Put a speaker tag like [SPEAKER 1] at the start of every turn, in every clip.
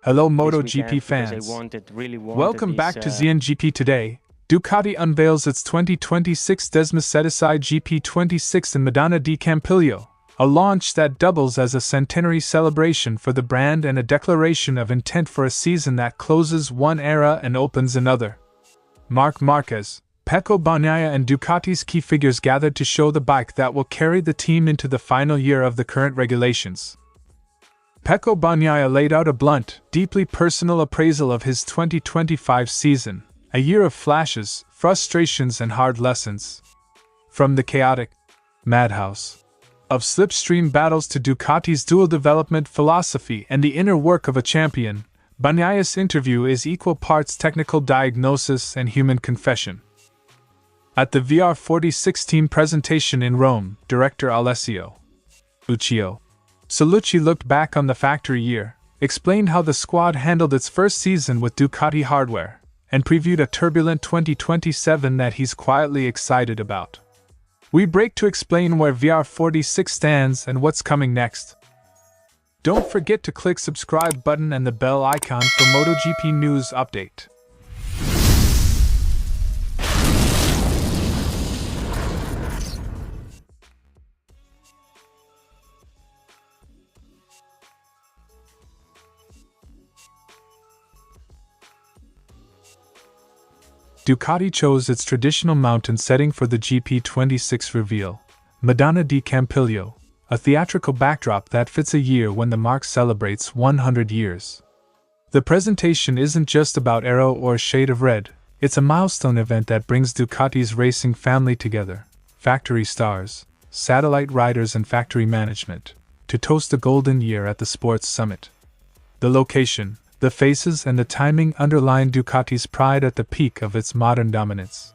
[SPEAKER 1] Hello Moto GP fans. Welcome back to ZNGP Today. Ducati unveils its 2026 Desmosedici GP26 in Madonna di Campiglio, a launch that doubles as a centenary celebration for the brand and a declaration of intent for a season that closes one era and opens another. Marc Márquez, Pecco Bagnaia and Ducati's key figures gathered to show the bike that will carry the team into the final year of the current regulations. Pecco Bagnaia laid out a blunt, deeply personal appraisal of his 2025 season, a year of flashes, frustrations and hard lessons. From the chaotic madhouse of slipstream battles to Ducati's dual development philosophy and the inner work of a champion, Bagnaia's interview is equal parts technical diagnosis and human confession. At the VR46 team presentation in Rome, director Alessio Salucci looked back on the factory year, explained how the squad handled its first season with Ducati hardware, and previewed a turbulent 2027 that he's quietly excited about. We break to explain where VR46 stands and what's coming next. Don't forget to click subscribe button and the bell icon for MotoGP news update. Ducati chose its traditional mountain setting for the GP26 reveal, Madonna di Campiglio, a theatrical backdrop that fits a year when the marque celebrates 100 years. The presentation isn't just about aero or a shade of red, it's a milestone event that brings Ducati's racing family together, factory stars, satellite riders and factory management, to toast a golden year at the sports summit. The location, the faces and the timing underline Ducati's pride at the peak of its modern dominance.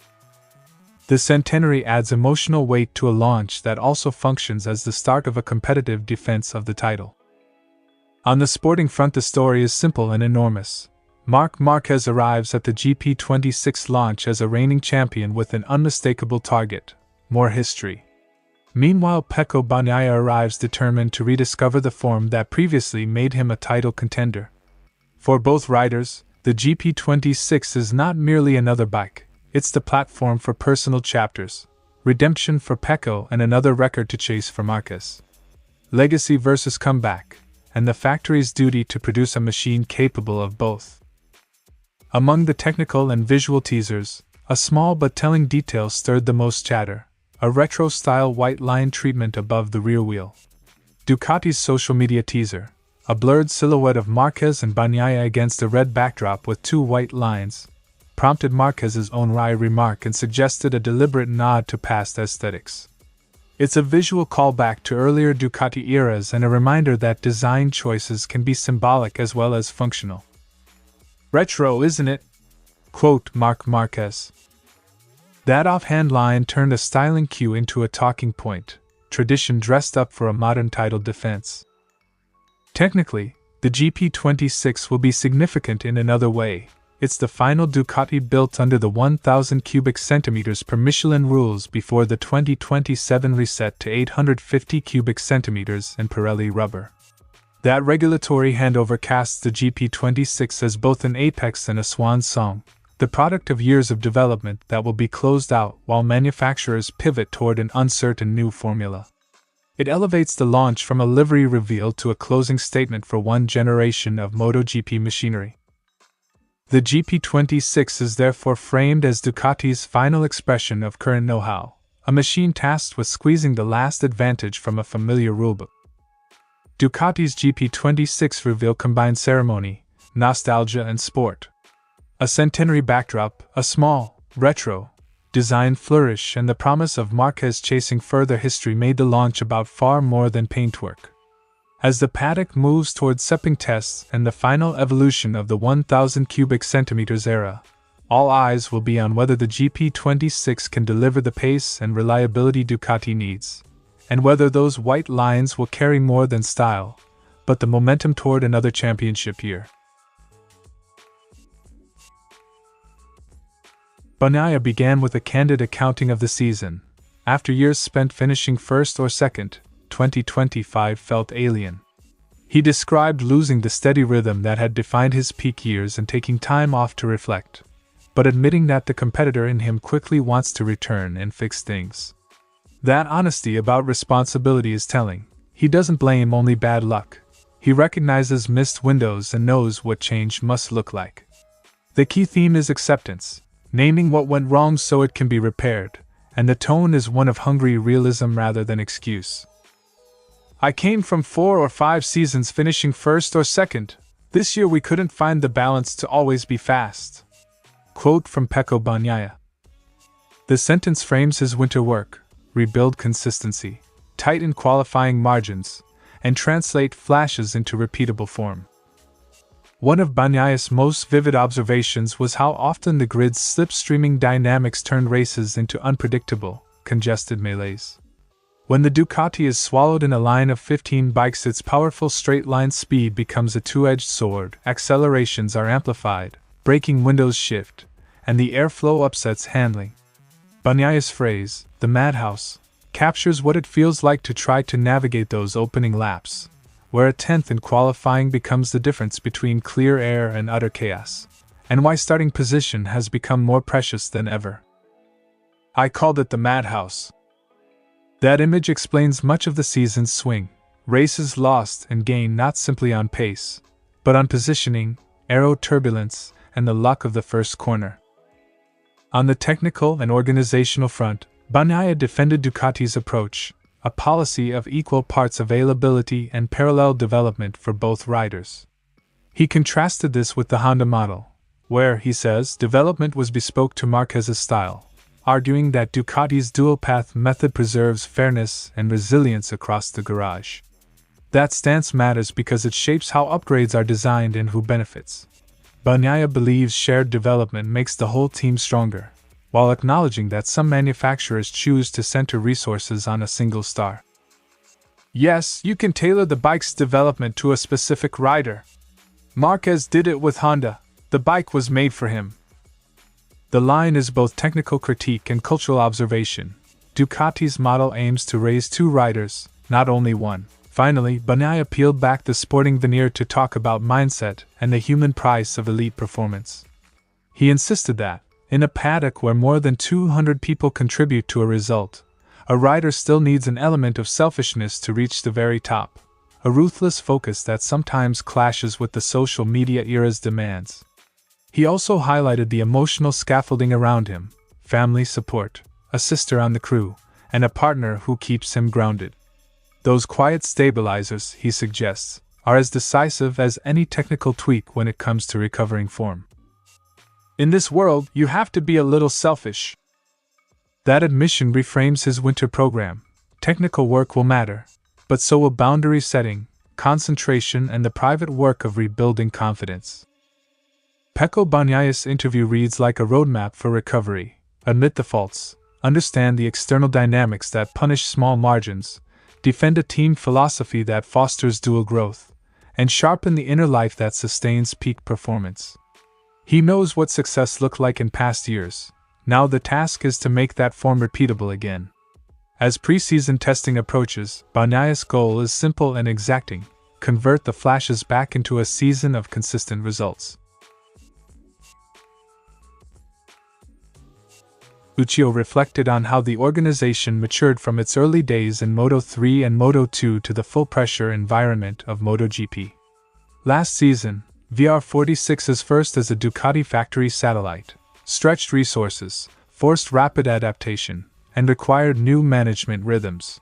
[SPEAKER 1] The centenary adds emotional weight to a launch that also functions as the start of a competitive defense of the title. On the sporting front, the story is simple and enormous. Marc Márquez arrives at the GP26 launch as a reigning champion with an unmistakable target: more history. Meanwhile, Pecco Bagnaia arrives determined to rediscover the form that previously made him a title contender. For both riders, the GP26 is not merely another bike, it's the platform for personal chapters, redemption for Pecco and another record to chase for Marquez. Legacy versus comeback, and the factory's duty to produce a machine capable of both. Among the technical and visual teasers, a small but telling detail stirred the most chatter: a retro-style white line treatment above the rear wheel. Ducati's social media teaser, a blurred silhouette of Marquez and Bagnaia against a red backdrop with two white lines, prompted Marquez's own wry remark and suggested a deliberate nod to past aesthetics. It's a visual callback to earlier Ducati eras and a reminder that design choices can be symbolic as well as functional. "Retro, isn't it?" quote Marc Márquez. That offhand line turned a styling cue into a talking point, tradition dressed up for a modern title defense. Technically, the GP26 will be significant in another way. It's the final Ducati built under the 1,000 cubic centimeters per Michelin rules before the 2027 reset to 850 cubic centimeters in Pirelli rubber. That regulatory handover casts the GP26 as both an apex and a swan song, the product of years of development that will be closed out while manufacturers pivot toward an uncertain new formula. It elevates the launch from a livery reveal to a closing statement for one generation of MotoGP machinery. The GP26 is therefore framed as Ducati's final expression of current know-how, a machine tasked with squeezing the last advantage from a familiar rulebook. Ducati's GP26 reveal combines ceremony, nostalgia and sport. A centenary backdrop, a small, retro design flourish and the promise of Marquez chasing further history made the launch about far more than paintwork. As the paddock moves towards stepping tests and the final evolution of the 1,000 cubic centimeters era, all eyes will be on whether the GP26 can deliver the pace and reliability Ducati needs, and whether those white lines will carry more than style, but the momentum toward another championship year. Bagnaia began with a candid accounting of the season. After years spent finishing first or second, 2025 felt alien. He described losing the steady rhythm that had defined his peak years and taking time off to reflect, but admitting that the competitor in him quickly wants to return and fix things. That honesty about responsibility is telling. He doesn't blame only bad luck. He recognizes missed windows and knows what change must look like. The key theme is acceptance, naming what went wrong so it can be repaired, and the tone is one of hungry realism rather than excuse. I came from 4 or 5 seasons finishing first or second. This year we couldn't find the balance to always be fast. Quote from Pecco Bagnaia. The sentence frames his winter work: rebuild consistency, tighten qualifying margins, and translate flashes into repeatable form. One of Bagnaia's most vivid observations was how often the grid's slipstreaming dynamics turned races into unpredictable, congested melees. When the Ducati is swallowed in a line of 15 bikes, its powerful straight-line speed becomes a two-edged sword. Accelerations are amplified, braking windows shift, and the airflow upsets handling. Bagnaia's phrase, the madhouse, captures what it feels like to try to navigate those opening laps, where a tenth in qualifying becomes the difference between clear air and utter chaos, and why starting position has become more precious than ever. I called it the madhouse. That image explains much of the season's swing: races lost and gained not simply on pace, but on positioning, aero turbulence, and the luck of the first corner. On the technical and organizational front, Bagnaia defended Ducati's approach, a policy of equal parts availability and parallel development for both riders. He contrasted this with the Honda model, where, he says, development was bespoke to Marquez's style, arguing that Ducati's dual-path method preserves fairness and resilience across the garage. That stance matters because it shapes how upgrades are designed and who benefits. Bagnaia believes shared development makes the whole team stronger, while acknowledging that some manufacturers choose to center resources on a single star. Yes, you can tailor the bike's development to a specific rider. Marquez did it with Honda. The bike was made for him. The line is both technical critique and cultural observation. Ducati's model aims to raise 2 riders, not only one. Finally, Bagnaia peeled back the sporting veneer to talk about mindset and the human price of elite performance. He insisted that, in a paddock where more than 200 people contribute to a result, a rider still needs an element of selfishness to reach the very top, a ruthless focus that sometimes clashes with the social media era's demands. He also highlighted the emotional scaffolding around him: family support, a sister on the crew, and a partner who keeps him grounded. Those quiet stabilizers, he suggests, are as decisive as any technical tweak when it comes to recovering form. In this world, you have to be a little selfish. That admission reframes his winter program. Technical work will matter, but so will boundary setting, concentration, and the private work of rebuilding confidence. Pecco Bagnaia's interview reads like a roadmap for recovery. Admit the faults, understand the external dynamics that punish small margins, defend a team philosophy that fosters dual growth, and sharpen the inner life that sustains peak performance. He knows what success looked like in past years. Now the task is to make that form repeatable again. As preseason testing approaches, Bagnaia's goal is simple and exacting: convert the flashes back into a season of consistent results. Uccio reflected on how the organization matured from its early days in Moto 3 and Moto 2 to the full-pressure environment of Moto GP. Last season, VR46's first as a Ducati factory satellite, stretched resources, forced rapid adaptation, and required new management rhythms.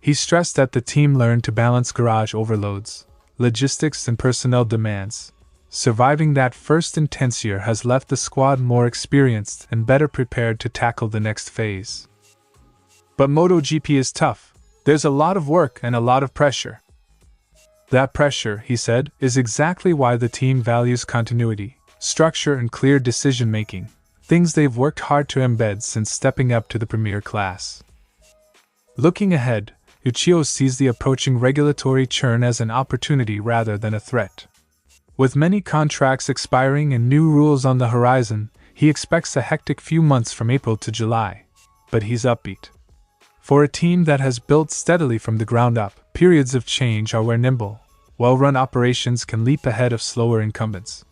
[SPEAKER 1] He stressed that the team learned to balance garage overloads, logistics, and personnel demands. Surviving that first intense year has left the squad more experienced and better prepared to tackle the next phase. But Moto GP is tough. There's a lot of work and a lot of pressure. That pressure, he said, is exactly why the team values continuity, structure, and clear decision-making, things they've worked hard to embed since stepping up to the premier class. Looking ahead, Uccio sees the approaching regulatory churn as an opportunity rather than a threat. With many contracts expiring and new rules on the horizon, he expects a hectic few months from April to July. But he's upbeat. For a team that has built steadily from the ground up, periods of change are where nimble, well-run operations can leap ahead of slower incumbents.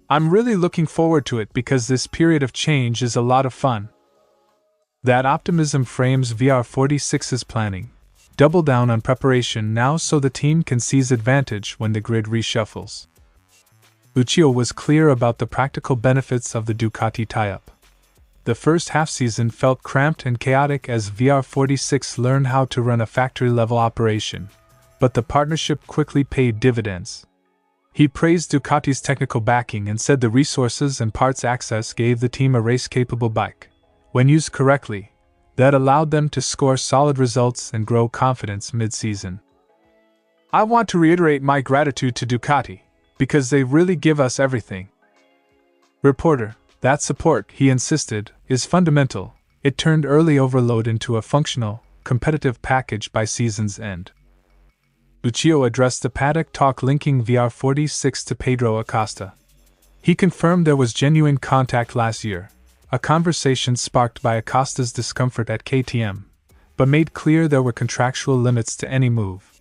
[SPEAKER 1] I'm really looking forward to it because this period of change is a lot of fun. That optimism frames VR46's planning. Double down on preparation now so the team can seize advantage when the grid reshuffles. Lucio was clear about the practical benefits of the Ducati tie-up. The first half-season felt cramped and chaotic as VR46 learned how to run a factory-level operation, but the partnership quickly paid dividends. He praised Ducati's technical backing and said the resources and parts access gave the team a race-capable bike. When used correctly, that allowed them to score solid results and grow confidence mid-season. I want to reiterate my gratitude to Ducati, because they really give us everything. Reporter, that support, he insisted, is fundamental. It turned early overload into a functional, competitive package by season's end. Lucio addressed the paddock talk linking VR46 to Pedro Acosta. He confirmed there was genuine contact last year, a conversation sparked by Acosta's discomfort at KTM, but made clear there were contractual limits to any move.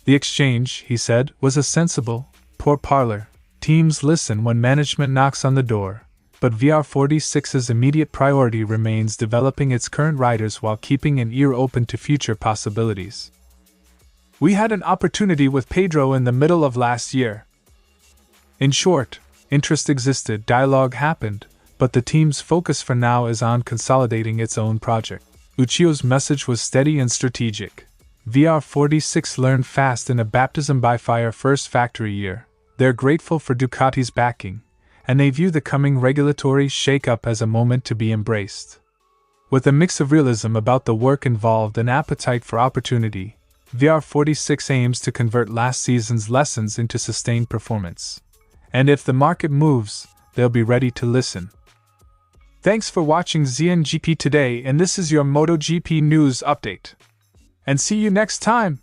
[SPEAKER 1] The exchange, he said, was a sensible, pourparlers. Teams listen when management knocks on the door, but VR46's immediate priority remains developing its current riders while keeping an ear open to future possibilities. We had an opportunity with Pedro in the middle of last year. In short, interest existed, dialogue happened, but the team's focus for now is on consolidating its own project. Lucio's message was steady and strategic. VR46 learned fast in a baptism by fire first factory year. They're grateful for Ducati's backing, and they view the coming regulatory shake-up as a moment to be embraced. With a mix of realism about the work involved and appetite for opportunity, VR46 aims to convert last season's lessons into sustained performance. And if the market moves, they'll be ready to listen. Thanks for watching ZNGP Today, and this is your Moto GP news update. And see you next time!